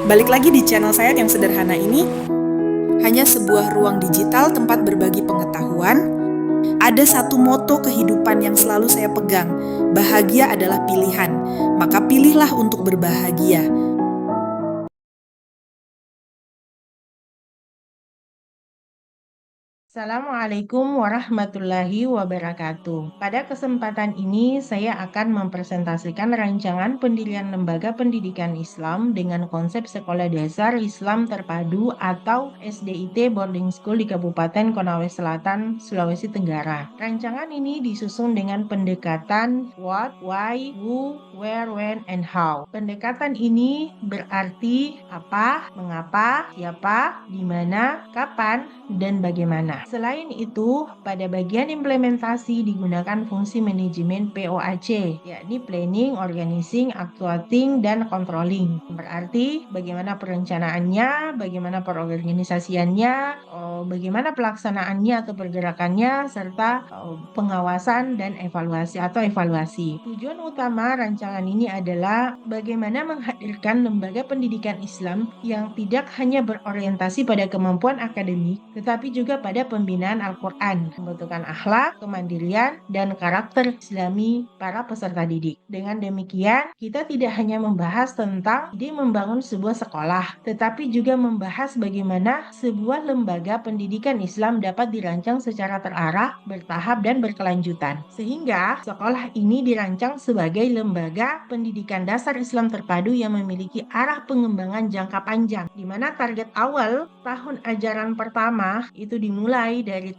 Balik lagi di channel saya yang sederhana ini, hanya sebuah ruang digital tempat berbagi pengetahuan. Ada satu moto kehidupan yang selalu saya pegang, bahagia adalah pilihan, maka pilihlah untuk berbahagia. Assalamualaikum warahmatullahi wabarakatuh. Pada kesempatan ini, saya akan mempresentasikan rancangan pendirian lembaga pendidikan Islam dengan konsep sekolah dasar Islam terpadu atau SDIT Boarding School di Kabupaten Konawe Selatan, Sulawesi Tenggara. Rancangan ini disusun dengan pendekatan what, why, who, where, when, and how. Pendekatan ini berarti apa, mengapa, siapa, di mana, kapan, dan bagaimana. Selain itu, pada bagian implementasi digunakan fungsi manajemen POAC, yakni Planning, Organizing, Actuating, dan Controlling. Berarti bagaimana perencanaannya, bagaimana perorganisasiannya, bagaimana pelaksanaannya atau pergerakannya, serta pengawasan dan evaluasi. Tujuan utama rancangan ini adalah bagaimana menghadirkan lembaga pendidikan Islam yang tidak hanya berorientasi pada kemampuan akademik, tetapi juga pada pembinaan Al-Quran, pembentukan akhlak, kemandirian, dan karakter Islami para peserta didik. Dengan demikian, kita tidak hanya membahas tentang ide membangun sebuah sekolah, tetapi juga membahas bagaimana sebuah lembaga pendidikan Islam dapat dirancang secara terarah, bertahap, dan berkelanjutan. Sehingga sekolah ini dirancang sebagai lembaga pendidikan dasar Islam terpadu yang memiliki arah pengembangan jangka panjang, di mana target awal tahun ajaran pertama itu dimulai dari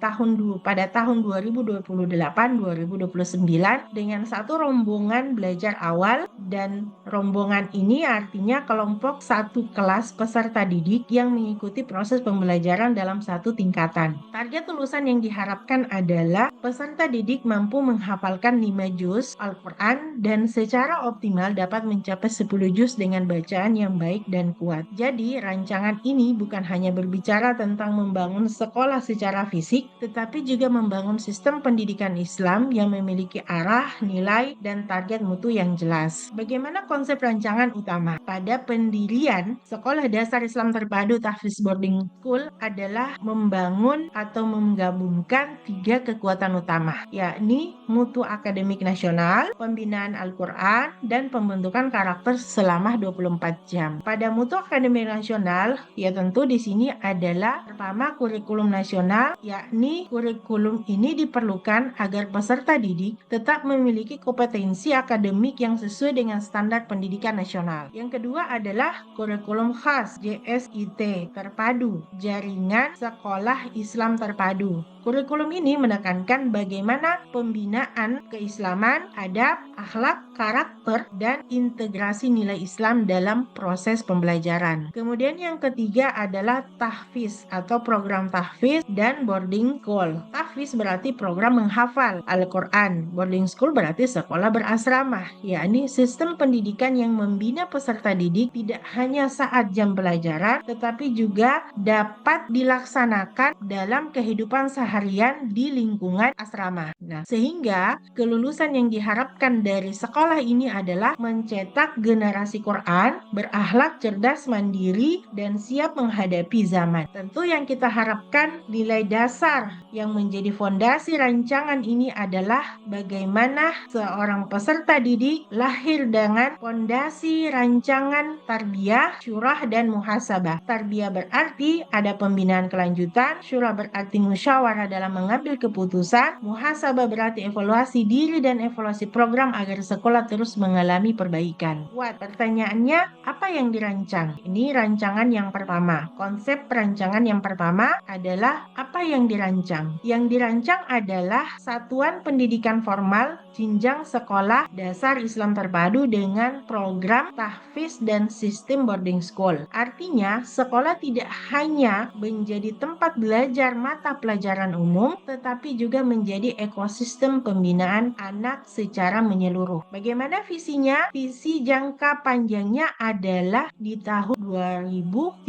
pada tahun 2028-2029 dengan satu rombongan belajar awal, dan rombongan ini artinya kelompok satu kelas peserta didik yang mengikuti proses pembelajaran dalam satu tingkatan. Target lulusan yang diharapkan adalah peserta didik mampu menghafalkan 5 juz Al-Quran dan secara optimal dapat mencapai 10 juz dengan bacaan yang baik dan kuat. Jadi, rancangan ini bukan hanya berbicara tentang membangun sekolah secara fisik, tetapi juga membangun sistem pendidikan Islam yang memiliki arah, nilai, dan target mutu yang jelas. Bagaimana konsep rancangan utama? Pada pendirian Sekolah Dasar Islam Terpadu Tahfiz Boarding School adalah membangun atau menggabungkan 3 kekuatan utama, yakni mutu akademik nasional, pembinaan Al-Quran, dan pembentukan karakter selama 24 jam. Pada mutu akademik nasional, ya tentu di sini adalah pertama kurikulum nasional, yakni kurikulum ini diperlukan agar peserta didik tetap memiliki kompetensi akademik yang sesuai dengan standar pendidikan nasional. Yang kedua adalah kurikulum khas JSIT terpadu, Jaringan Sekolah Islam Terpadu. Kurikulum ini menekankan bagaimana pembinaan keislaman, adab, akhlak, karakter, dan integrasi nilai Islam dalam proses pembelajaran. Kemudian yang ketiga adalah tahfiz atau program tahfiz dan boarding school. Tahfiz berarti program menghafal Al-Quran. Boarding school berarti sekolah berasrama, yakni sistem pendidikan yang membina peserta didik tidak hanya saat jam pelajaran, tetapi juga dapat dilaksanakan dalam kehidupan seharian di lingkungan asrama. Nah, sehingga kelulusan yang diharapkan dari sekolah ini adalah mencetak generasi Quran, berakhlak cerdas, mandiri, dan siap menghadapi zaman. Tentu yang kita harapkan nilai dasar yang menjadi fondasi rancangan ini adalah bagaimana seorang peserta didik lahir dengan fondasi rancangan tarbiyah, syurah, dan muhasabah. Tarbiyah berarti ada pembinaan kelanjutan, syurah berarti musyawarah dalam mengambil keputusan, muhasabah berarti evaluasi diri dan evaluasi program agar sekolah terus mengalami perbaikan. Pertanyaannya, apa yang dirancang? Ini rancangan yang pertama. Konsep perancangan yang pertama adalah apa yang dirancang? Yang dirancang adalah satuan pendidikan formal jenjang sekolah dasar Islam terpadu dengan program tahfiz dan sistem boarding school. Artinya, sekolah tidak hanya menjadi tempat belajar mata pelajaran umum, tetapi juga menjadi ekosistem pembinaan anak secara menyeluruh. Bagaimana visinya? Visi jangka panjangnya adalah di tahun 2032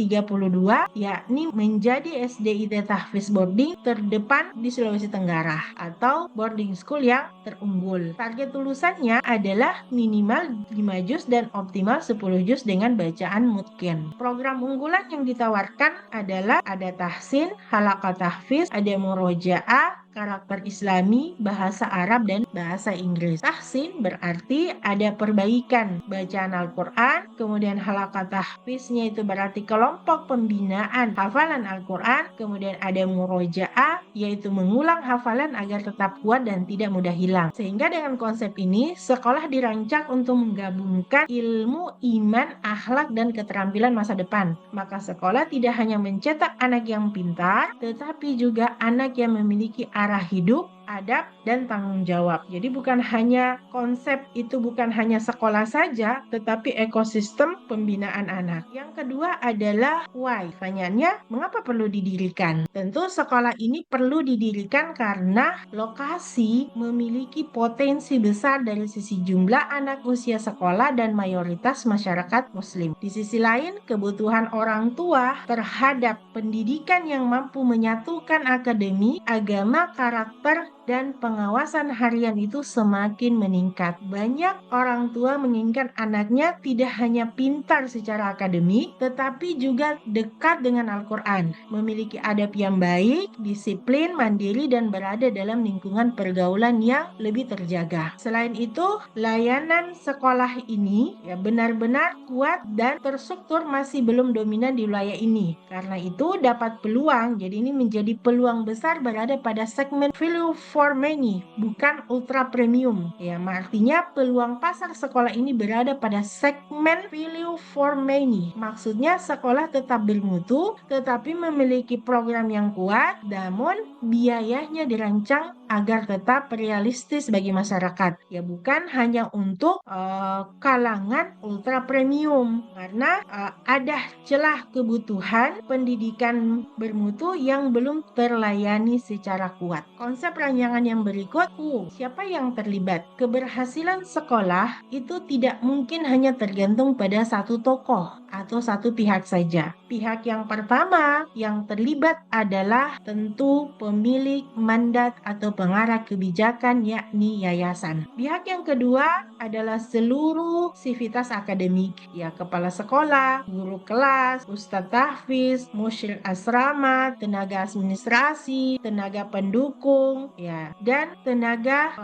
yakni menjadi SDIT Tahfiz Boarding terdepan di Sulawesi Tenggara atau boarding school yang terunggul. Target lulusannya adalah minimal 5 juz dan optimal 10 juz dengan bacaan mutqin. Program unggulan yang ditawarkan adalah ada tahsin, halaqah tahfiz, ada murojaah, karakter Islami, bahasa Arab, dan bahasa Inggris. Tahsin berarti ada perbaikan bacaan Al-Quran, kemudian halaqah tahfiznya itu berarti kelompok pembinaan hafalan Al-Quran, kemudian ada murojaah, yaitu mengulang hafalan agar tetap kuat dan tidak mudah hilang. Sehingga dengan konsep ini, sekolah dirancang untuk menggabungkan ilmu, iman, akhlak, dan keterampilan masa depan. Maka sekolah tidak hanya mencetak anak yang pintar, tetapi juga anak yang memiliki arah hidup, adab, dan tanggung jawab. Jadi bukan hanya konsep itu bukan hanya sekolah saja, tetapi ekosistem pembinaan anak. Yang kedua adalah why. Pertanyaannya, mengapa perlu didirikan? Tentu sekolah ini perlu didirikan karena lokasi memiliki potensi besar dari sisi jumlah anak usia sekolah dan mayoritas masyarakat muslim. Di sisi lain, kebutuhan orang tua terhadap pendidikan yang mampu menyatukan akademi, agama, karakter, dan pengawasan harian itu semakin meningkat. Banyak orang tua menginginkan anaknya tidak hanya pintar secara akademik, tetapi juga dekat dengan Al-Quran, memiliki adab yang baik, disiplin, mandiri, dan berada dalam lingkungan pergaulan yang lebih terjaga. Selain itu, layanan sekolah ini benar-benar kuat dan terstruktur masih belum dominan di wilayah ini. Karena itu dapat peluang, jadi ini menjadi peluang besar berada pada segmen value for many, bukan ultra premium. Ya, artinya peluang pasar sekolah ini berada pada segmen value for many. Maksudnya sekolah tetap bermutu, tetapi memiliki program yang kuat, namun biayanya dirancang agar tetap realistis bagi masyarakat. Ya, bukan hanya untuk kalangan ultra premium, karena ada celah kebutuhan pendidikan bermutu yang belum terlayani secara kuat. Konsep rancangan yang berikut, siapa yang terlibat? Keberhasilan sekolah itu tidak mungkin hanya tergantung pada satu tokoh atau satu pihak saja. Pihak yang pertama yang terlibat adalah tentu pemilik mandat atau pengarah kebijakan, yakni yayasan. Pihak yang kedua adalah seluruh sivitas akademik, ya kepala sekolah, guru kelas, ustadz tahfiz, musyrik asrama, tenaga administrasi, tenaga pendukung, ya, dan tenaga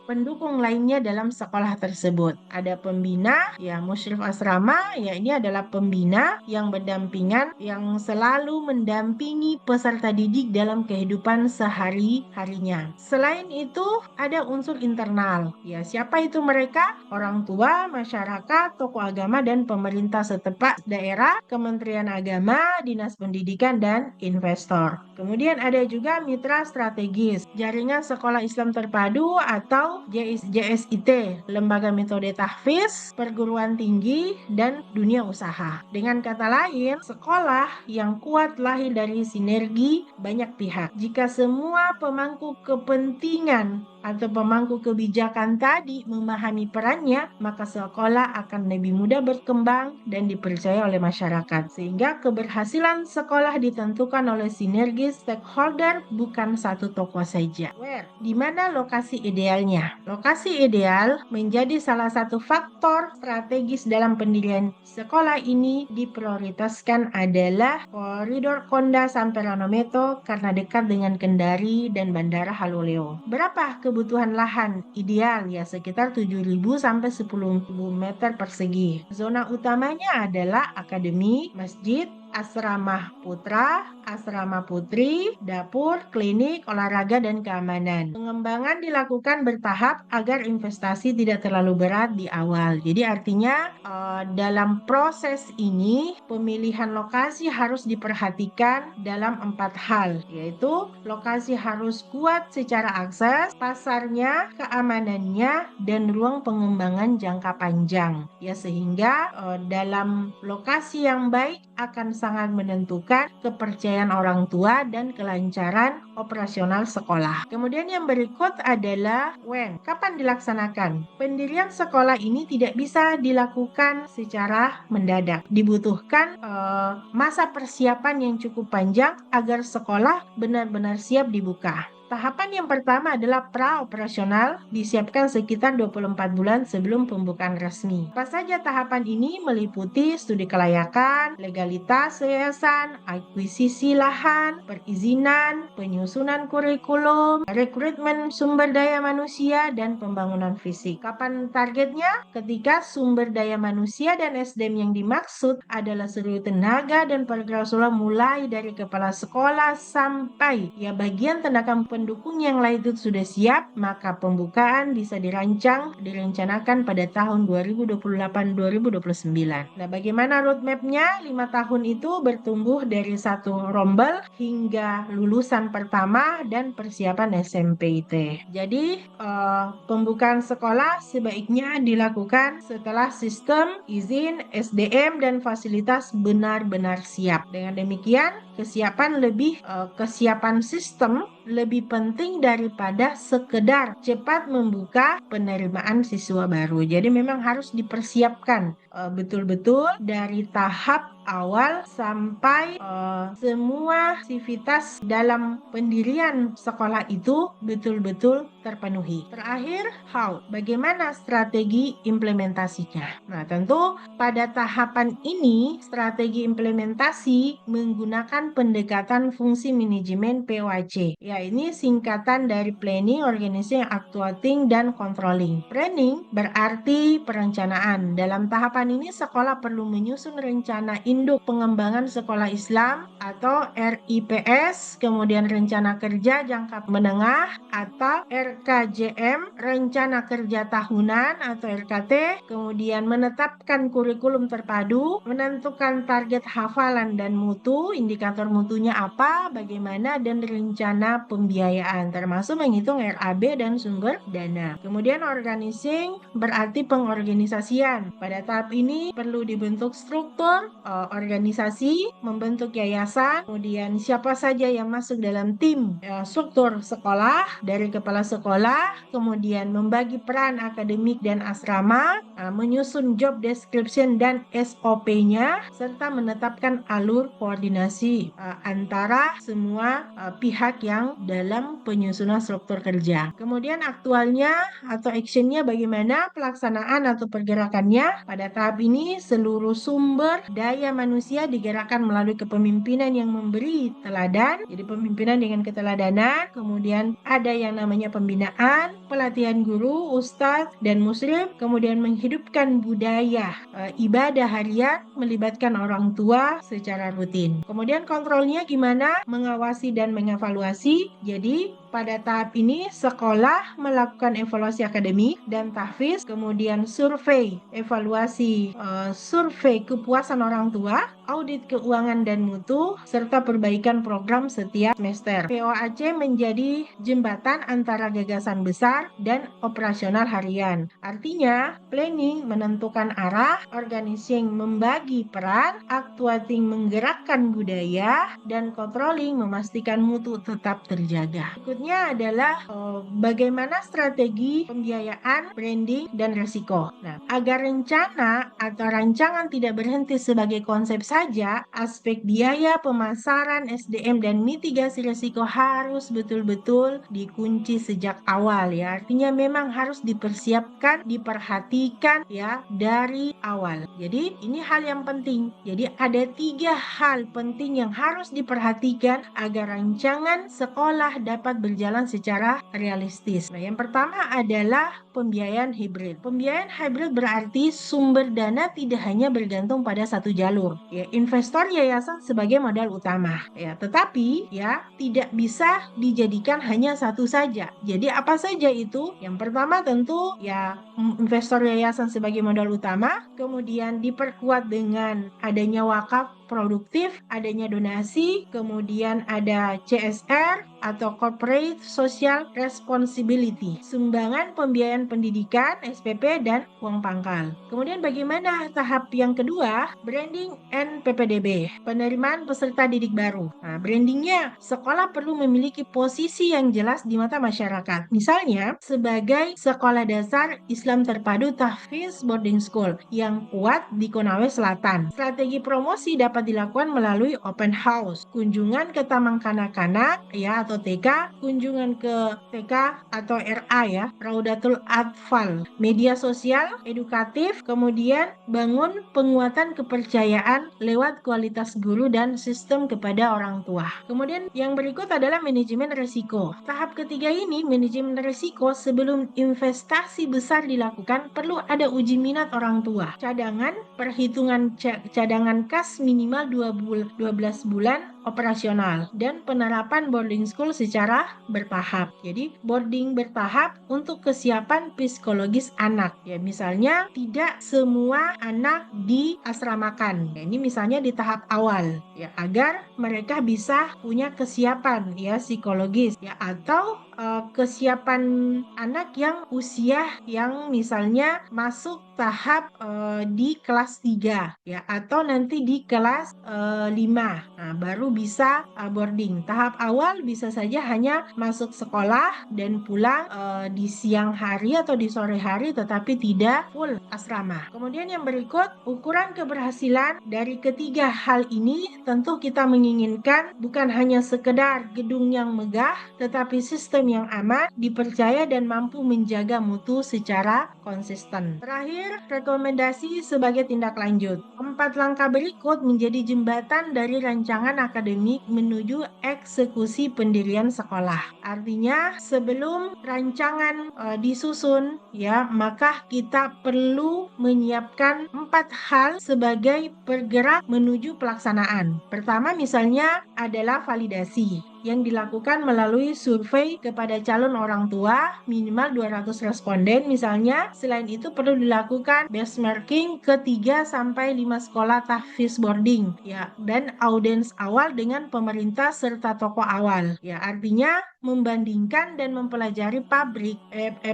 pendukung lainnya dalam sekolah tersebut. Ada pembina, ya musyrik asrama, ya ini adalah pembina yang berdampingan, yang selalu mendampingi peserta didik dalam kehidupan sehari-harinya. Selain itu, ada unsur internal. Ya, siapa itu mereka? Orang tua, masyarakat, tokoh agama, dan pemerintah setempat daerah, Kementerian Agama, Dinas Pendidikan, dan investor. Kemudian ada juga mitra strategis, jaringan sekolah Islam terpadu atau JSIT, lembaga metode tahfiz, perguruan tinggi, dan dunia usaha. Dengan kata lain, sekolah yang kuat lahir dari sinergi banyak pihak. Jika semua pemangku kepentingan atau pemangku kebijakan tadi memahami perannya, maka sekolah akan lebih mudah berkembang dan dipercaya oleh masyarakat. Sehingga keberhasilan sekolah ditentukan oleh sinergi stakeholder, bukan satu tokoh saja. Di mana lokasi idealnya? Lokasi ideal menjadi salah satu faktor strategis dalam pendirian sekolah ini. Diprioritaskan adalah koridor Konda sampai Ranometo karena dekat dengan Kendari dan Bandara Haloleo. Berapa kebutuhan lahan ideal? Ya sekitar 7.000 sampai 10.000 meter persegi. Zona utamanya adalah akademi, masjid, asrama putra, asrama putri, dapur, klinik, olahraga, dan keamanan. Pengembangan dilakukan bertahap agar investasi tidak terlalu berat di awal. Jadi artinya dalam proses ini pemilihan lokasi harus diperhatikan dalam 4 hal, yaitu lokasi harus kuat secara akses, pasarnya, keamanannya, dan ruang pengembangan jangka panjang. Ya sehingga dalam lokasi yang baik akan sangat menentukan kepercayaan orang tua dan kelancaran operasional sekolah. Kemudian yang berikut adalah when, kapan dilaksanakan. Pendirian sekolah ini tidak bisa dilakukan secara mendadak. Dibutuhkan masa persiapan yang cukup panjang agar sekolah benar-benar siap dibuka. Tahapan yang pertama adalah pra-operasional, disiapkan sekitar 24 bulan sebelum pembukaan resmi. Apa saja tahapan ini meliputi studi kelayakan, legalitas yayasan, akuisisi lahan, perizinan, penyusunan kurikulum, rekrutmen sumber daya manusia, dan pembangunan fisik. Kapan targetnya? Ketika sumber daya manusia dan SDM yang dimaksud adalah seluruh tenaga dan pergaulan mulai dari kepala sekolah sampai bagian tenaga pendukung yang lain itu sudah siap, maka pembukaan bisa direncanakan pada tahun 2028-2029. Nah, bagaimana roadmap-nya? 5 tahun itu bertumbuh dari satu rombel hingga lulusan pertama dan persiapan SMPT. Jadi, pembukaan sekolah sebaiknya dilakukan setelah sistem, izin, SDM, dan fasilitas benar-benar siap. Dengan demikian, kesiapan sistem lebih penting daripada sekedar cepat membuka penerimaan siswa baru. Jadi memang harus dipersiapkan betul-betul dari tahap awal sampai semua aktivitas dalam pendirian sekolah itu betul-betul terpenuhi. Terakhir, how? Bagaimana strategi implementasinya? Nah, tentu pada tahapan ini strategi implementasi menggunakan pendekatan fungsi manajemen POAC. Ya, ini singkatan dari planning, organizing, actuating, dan controlling. Planning berarti perencanaan. Dalam tahapan ini sekolah perlu menyusun rencana induk pengembangan sekolah Islam atau RIPS, kemudian rencana kerja jangka menengah atau RKJM, rencana kerja tahunan atau RKT, kemudian menetapkan kurikulum terpadu, menentukan target hafalan dan mutu, indikator mutunya apa, bagaimana, dan rencana pembiayaan, termasuk menghitung RAB dan sumber dana. Kemudian organizing berarti pengorganisasian. Pada tahap ini perlu dibentuk struktur organisasi, membentuk yayasan, kemudian siapa saja yang masuk dalam tim struktur sekolah, dari kepala sekolah, kemudian membagi peran akademik dan asrama, menyusun job description dan SOP-nya, serta menetapkan alur koordinasi antara semua pihak yang dalam penyusunan struktur kerja. Kemudian aktualnya atau actionnya bagaimana pelaksanaan atau pergerakannya. Pada tahap ini seluruh sumber daya manusia digerakkan melalui kepemimpinan yang memberi teladan. Jadi pemimpinan dengan keteladanan, kemudian ada yang namanya pembinaan, pelatihan guru, ustadz, dan muslim, kemudian menghidupkan budaya ibadah harian melibatkan orang tua secara rutin. Kemudian kontrolnya gimana? Mengawasi dan mengevaluasi. Jadi pada tahap ini sekolah melakukan evaluasi akademik dan tahfiz, kemudian survei kepuasan orang tua, audit keuangan dan mutu, serta perbaikan program setiap semester. POAC menjadi jembatan antara gagasan besar dan operasional harian. Artinya, planning menentukan arah, organizing membagi peran, actuating menggerakkan budaya, dan controlling memastikan mutu tetap terjaga. Berikutnya adalah bagaimana strategi pembiayaan, branding, dan resiko. Nah, agar rencana atau rancangan tidak berhenti sebagai konsep saja, aspek biaya, pemasaran, SDM, dan mitigasi resiko harus betul-betul dikunci sejak awal ya. Artinya memang harus dipersiapkan, diperhatikan ya dari awal. Jadi ini hal yang penting. Jadi ada 3 hal penting yang harus diperhatikan agar rancangan sekolah dapat berjalan secara realistis. Nah, yang pertama adalah pembiayaan hibrid. Pembiayaan hibrid berarti sumber dana tidak hanya bergantung pada satu jalur. Ya, investor yayasan sebagai modal utama. Ya, tetapi ya tidak bisa dijadikan hanya satu saja. Jadi apa saja itu? Yang pertama tentu ya investor yayasan sebagai modal utama, kemudian diperkuat dengan adanya wakaf produktif, adanya donasi, kemudian ada CSR atau Corporate Social Responsibility, sumbangan pembiayaan pendidikan, SPP, dan uang pangkal. Kemudian bagaimana tahap yang kedua? Branding and PPDB, penerimaan peserta didik baru. Nah, brandingnya, sekolah perlu memiliki posisi yang jelas di mata masyarakat. Misalnya, sebagai sekolah dasar Islam terpadu tahfiz boarding school yang kuat di Konawe Selatan. Strategi promosi dapat dilakukan melalui open house, kunjungan ke taman kanak-kanak ya atau TK, kunjungan ke TK atau RA ya, Raudatul Atfal, media sosial, edukatif, kemudian bangun penguatan kepercayaan lewat kualitas guru dan sistem kepada orang tua. Kemudian yang berikut adalah manajemen risiko. Tahap ketiga ini, manajemen risiko, sebelum investasi besar dilakukan perlu ada uji minat orang tua. Cadangan, perhitungan cadangan kas minimal 12 bulan operasional dan penerapan boarding school secara bertahap. Jadi boarding bertahap untuk kesiapan psikologis anak. Ya, misalnya tidak semua anak diasramakan. Ya, ini misalnya di tahap awal ya, agar mereka bisa punya kesiapan ya psikologis ya, atau kesiapan anak yang usia yang misalnya masuk tahap di kelas 3 ya, atau nanti di kelas 5. Nah, baru bisa boarding. Tahap awal bisa saja hanya masuk sekolah dan pulang di siang hari atau di sore hari, tetapi tidak full asrama. Kemudian yang berikut, ukuran keberhasilan dari ketiga hal ini tentu kita menginginkan bukan hanya sekedar gedung yang megah, tetapi sistem yang aman, dipercaya dan mampu menjaga mutu secara konsisten. Terakhir, rekomendasi sebagai tindak lanjut. 4 langkah berikut menjadi jembatan dari rancangan akademik menuju eksekusi pendirian sekolah. Artinya, sebelum rancangan disusun ya, maka kita perlu menyiapkan 4 hal sebagai pergerak menuju pelaksanaan. Pertama misalnya adalah validasi yang dilakukan melalui survei kepada calon orang tua minimal 200 responden misalnya. Selain itu perlu dilakukan benchmarking ke 3 sampai 5 sekolah tahfiz boarding ya, dan audiens awal dengan pemerintah serta tokoh awal. Ya, artinya membandingkan dan mempelajari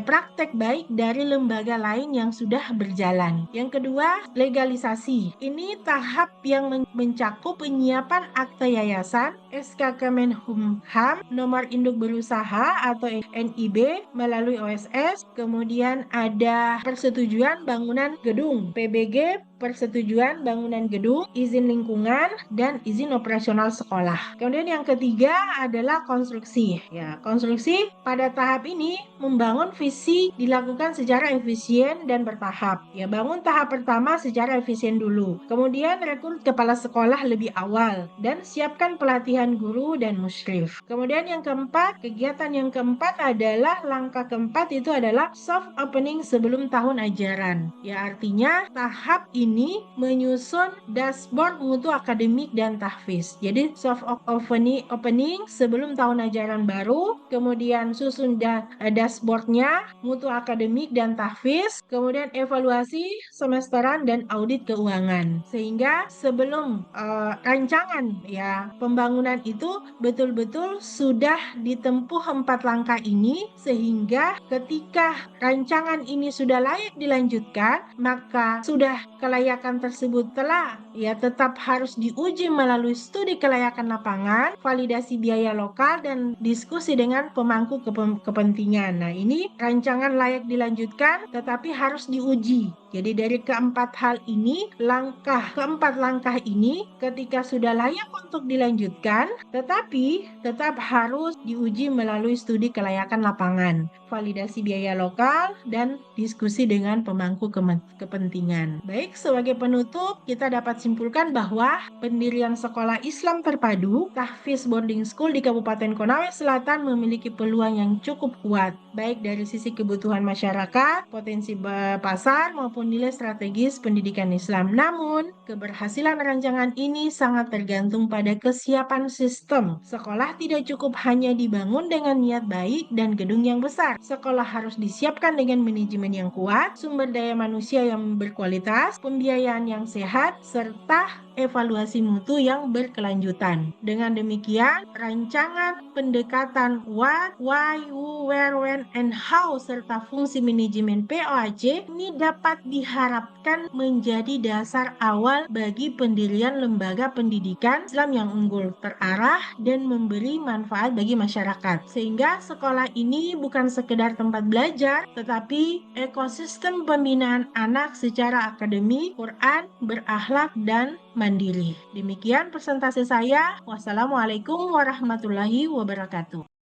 praktek baik dari lembaga lain yang sudah berjalan. Yang kedua, legalisasi. Ini tahap yang mencakup penyiapan akta yayasan, SK Kemenkumham, nomor induk berusaha atau NIB melalui OSS, kemudian ada persetujuan bangunan gedung, PBG, persetujuan bangunan gedung, izin lingkungan, dan izin operasional sekolah. Kemudian yang ketiga adalah konstruksi. Ya, konstruksi pada tahap ini membangun visi dilakukan secara efisien dan bertahap. Ya, bangun tahap pertama secara efisien dulu. Kemudian rekrut kepala sekolah lebih awal dan siapkan pelatihan guru dan musyrif. Kemudian yang keempat, kegiatan yang keempat adalah langkah keempat itu adalah soft opening sebelum tahun ajaran. Ya, artinya tahap ini menyusun dashboard mutu akademik dan tahfiz. Jadi soft opening sebelum tahun ajaran baru, kemudian susun dashboardnya, mutu akademik dan tahfiz, kemudian evaluasi semesteran dan audit keuangan. Sehingga sebelum rancangan ya pembangunan itu betul-betul sudah ditempuh 4 langkah ini, sehingga ketika rancangan ini sudah layak dilanjutkan, maka sudah kelayakan tersebut telah ya tetap harus diuji melalui studi kelayakan lapangan, validasi biaya lokal, dan diskusi dengan pemangku kepentingan. Nah, ini rancangan layak dilanjutkan tetapi harus diuji. Jadi dari keempat hal ini, keempat langkah ini ketika sudah layak untuk dilanjutkan, tetapi tetap harus diuji melalui studi kelayakan lapangan, validasi biaya lokal, dan diskusi dengan pemangku kepentingan. Baik, sebagai penutup, kita dapat simpulkan bahwa pendirian sekolah Islam terpadu, tahfiz boarding school di Kabupaten Konawe Selatan memiliki peluang yang cukup kuat, baik dari sisi kebutuhan masyarakat, potensi pasar, maupun maupun nilai strategis pendidikan Islam. Namun, keberhasilan rancangan ini sangat tergantung pada kesiapan sistem. Sekolah tidak cukup hanya dibangun dengan niat baik dan gedung yang besar. Sekolah harus disiapkan dengan manajemen yang kuat, sumber daya manusia yang berkualitas, pembiayaan yang sehat, serta evaluasi mutu yang berkelanjutan. Dengan demikian, rancangan pendekatan what, why, who, where, when, and how serta fungsi manajemen POAC ini dapat diharapkan menjadi dasar awal bagi pendirian lembaga pendidikan Islam yang unggul, terarah, dan memberi manfaat bagi masyarakat. Sehingga sekolah ini bukan sekedar tempat belajar, tetapi ekosistem pembinaan anak secara akademik, Quran, berakhlak, dan mandiri. Demikian presentasi saya. Wassalamualaikum warahmatullahi wabarakatuh.